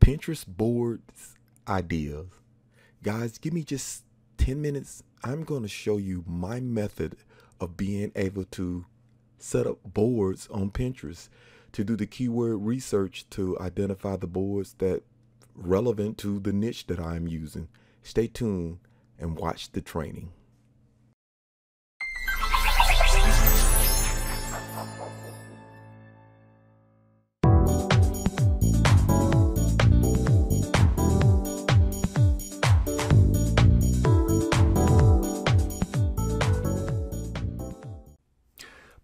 Pinterest boards ideas. Guys, give me just 10 minutes. I'm going to show you my method of being able to set up boards on Pinterest to do the keyword research to identify the boards that relevant to the niche that I'm using. Stay tuned and watch the training.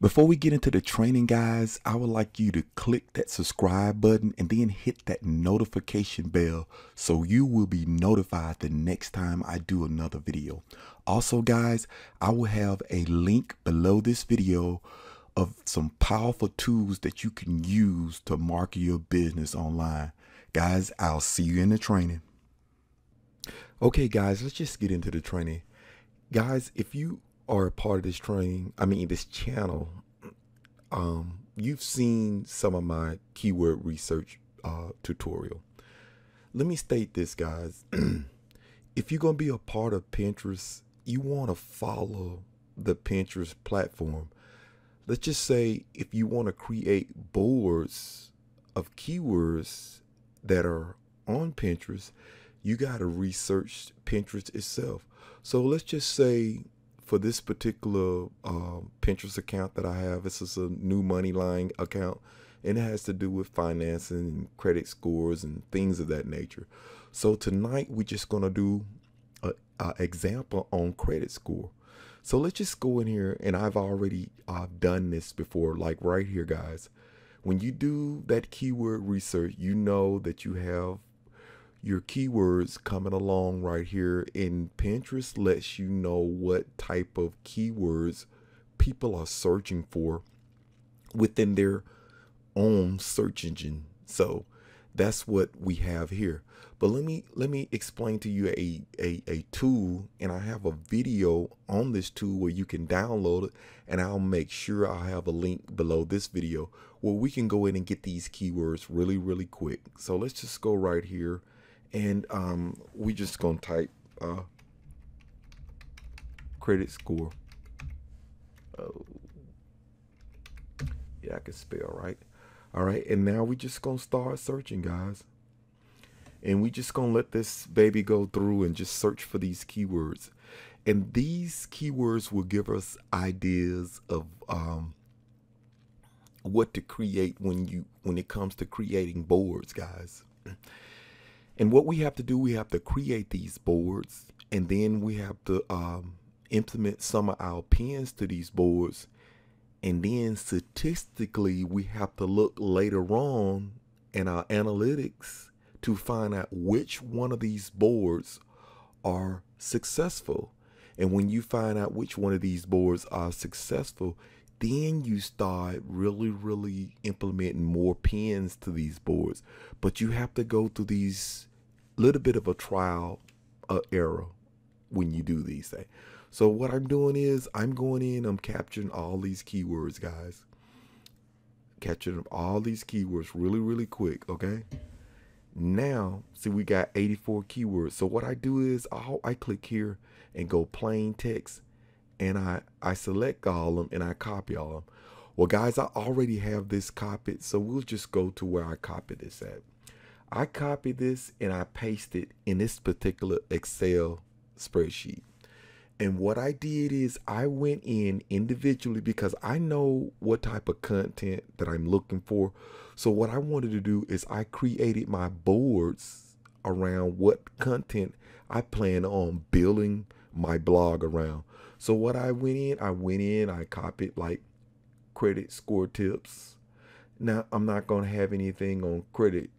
Before we get into the training, guys, I would like you to click that subscribe button and then hit that notification bell so you will be notified the next time I do another video. Also, guys, I will have a link below this video of some powerful tools that you can use to market your business online. Guys, I'll see you in the training. Okay, guys, let's just get into the training. Guys, if you are a part of this training, this channel, you've seen some of my keyword research tutorial. Let me state this, guys. If you're going to be a part of Pinterest, you want to follow the Pinterest platform. Let's just say if you want to create boards of keywords that are on Pinterest, you got to research Pinterest itself. So let's just say for this particular Pinterest account that I have, this is a new money line account, and it has to do with financing and credit scores and things of that nature. So tonight we're just going to do an example on credit score. So let's just go in here, and I've already done this before, like right here, guys. When you do that keyword research, you know that you have your keywords coming along right here, and Pinterest lets you know what type of keywords people are searching for within their own search engine. So that's what we have here. But let me explain to you a tool, and I have a video on this tool where you can download it, and I'll make sure I have a link below this video where we can go in and get these keywords really quick. So let's just go right here. And we just gonna type credit score. Oh, yeah, I can spell, right? All right, and now we just gonna start searching, guys. And we just gonna let this baby go through and just search for these keywords. And these keywords will give us ideas of what to create when it comes to creating boards, guys. And what we have to do, we have to create these boards, and then we have to implement some of our pins to these boards. And then statistically, we have to look later on in our analytics to find out which one of these boards are successful. And when you find out which one of these boards are successful, then you start really implementing more pins to these boards. But you have to go through these little bit of a trial error when you do these things. So what I'm doing is I'm going in, I'm capturing all these keywords, guys. Capturing all these keywords really quick, okay? Now, see, we got 84 keywords. So what I do is I click here and go plain text, and I select all of them and I copy all of them. Well, guys, I already have this copied, so we'll just go to where I copied this at. I copied this and I paste it in this particular Excel spreadsheet. And what I did is I went in individually because I know what type of content that I'm looking for. So what I wanted to do is I created my boards around what content I plan on building my blog around. So what I went in, I copied like credit score tips. Now I'm not going to have anything on credit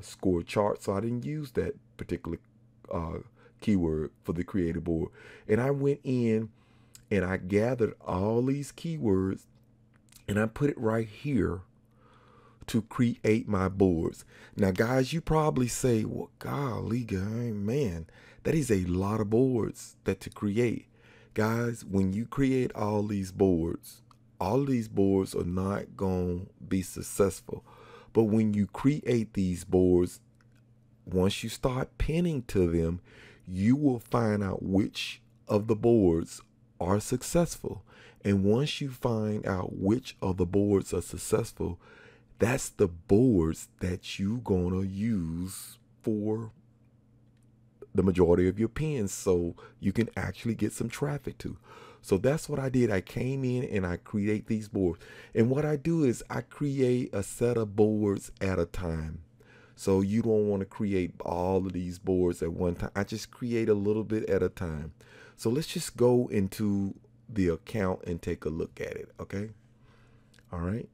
score chart, so I didn't use that particular keyword for the creative board. And I went in and I gathered all these keywords and I put it right here to create my boards. Now, guys, you probably say, well, golly, man, that is a lot of boards to create. Guys, when you create all these boards are not going to be successful. But when you create these boards, once you start pinning to them, you will find out which of the boards are successful. And once you find out which of the boards are successful, that's the boards that you gonna use for the majority of your pins, so you can actually get some traffic to. So that's what I did. I came in and I create these boards. And what I do is I create a set of boards at a time. So you don't want to create all of these boards at one time. I just create a little bit at a time. So let's just go into the account and take a look at it. Okay. All right.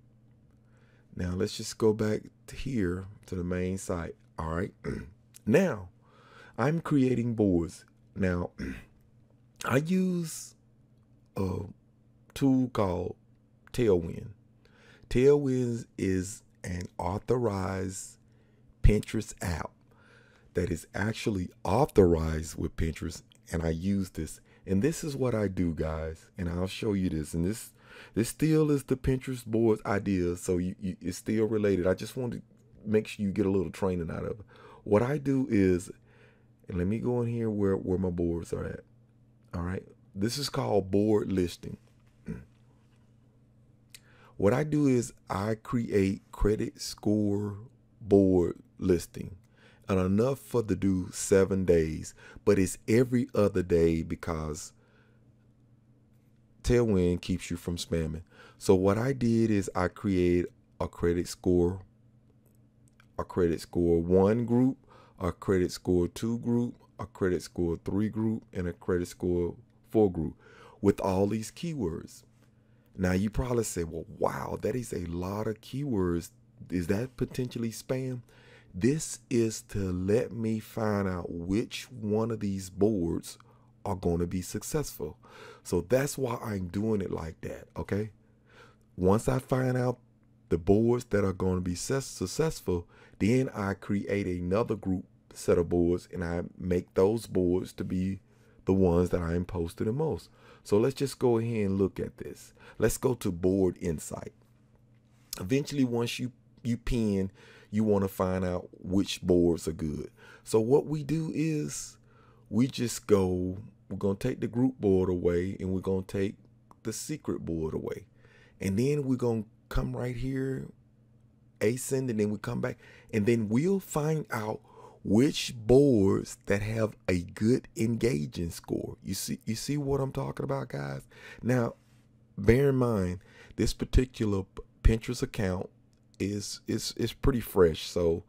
Now let's just go back to here to the main site. All right. Now I'm creating boards. Now I use a tool called Tailwind. Tailwind is an authorized Pinterest app that is actually authorized with Pinterest, and I use this. And this is what I do, guys, and I'll show you this. And this still is the Pinterest boards idea, so it's still related. I just want to make sure you get a little training out of it. What I do is, and let me go in here where my boards are at. All right. This is called board listing. What I do is I create credit score board listing, and enough for to do 7 days, but it's every other day because Tailwind keeps you from spamming. So what I did is I create a credit score 1 group, a credit score 2 group, a credit score 3 group, and a credit score 4 group with all these keywords. Now you probably say, well, wow, that is a lot of keywords. Is that potentially spam? This is to let me find out which one of these boards are going to be successful. So that's why I'm doing it like that. Okay. Once I find out the boards that are going to be successful, then I create another group set of boards, and I make those boards to be the ones that I am posting the most. So let's just go ahead and look at this. Let's go to board insight. Eventually, once you pin, you want to find out which boards are good. So what we do is we're going to take the group board away, and we're going to take the secret board away. And then we're going to come right here, ascend, and then we come back, and then we'll find out which boards that have a good engaging score. You see what I'm talking about, guys? Now, bear in mind, this particular Pinterest account is pretty fresh. So,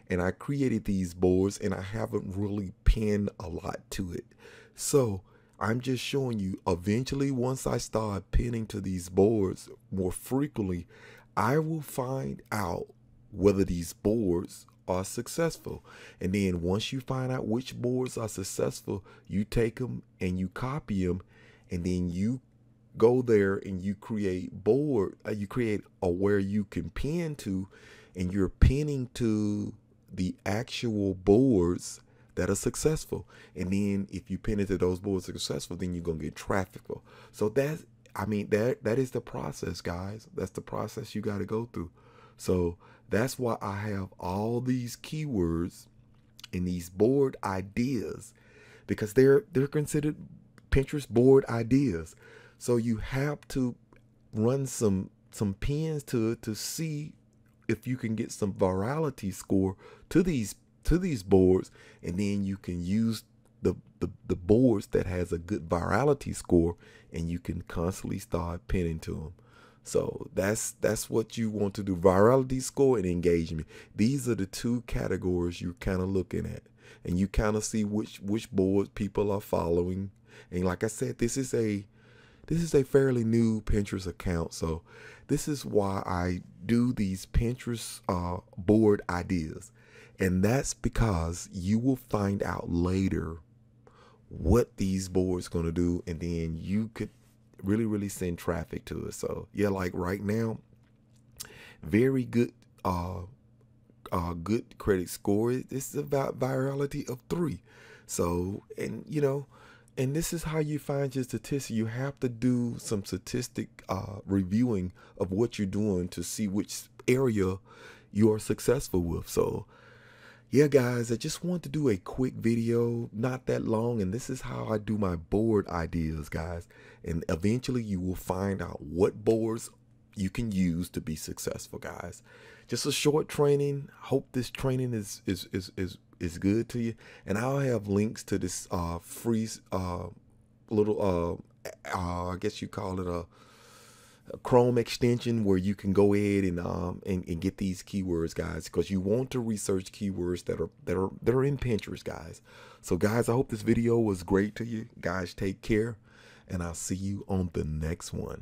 and I created these boards, and I haven't really pinned a lot to it. So I'm just showing you, eventually, once I start pinning to these boards more frequently, I will find out whether these boards are successful. And then once you find out which boards are successful, you take them and you copy them, and then you go there and you create where you can pin to, and you're pinning to the actual boards that are successful. And then if you pin it to those boards that are successful, then you're gonna get traffic. So that is the process, guys. That's the process you got to go through. So that's why I have all these keywords and these board ideas, because they're considered Pinterest board ideas. So you have to run some pins to it to see if you can get some virality score to these boards, and then you can use the boards that has a good virality score, and you can constantly start pinning to them. So that's what you want to do: virality score and engagement. These are the two categories you're kind of looking at, and you kind of see which boards people are following. And like I said, this is a fairly new Pinterest account, so this is why I do these Pinterest board ideas. And that's because you will find out later what these boards going to do, and then you could really send traffic to it. So yeah, like right now, very good good credit score. It's about virality of 3. So, and this is how you find your statistics. You have to do some statistic reviewing of what you're doing to see which area you are successful with. So Yeah, guys, I just want to do a quick video, not that long, and this is how I do my board ideas, guys. And eventually you will find out what boards you can use to be successful, guys. Just a short training. Hope this training is good to you. And I'll have links to this free little I guess you call it a Chrome extension where you can go ahead and get these keywords, guys, because you want to research keywords that are in Pinterest, guys. So guys, I hope this video was great to you. Guys, take care, and I'll see you on the next one.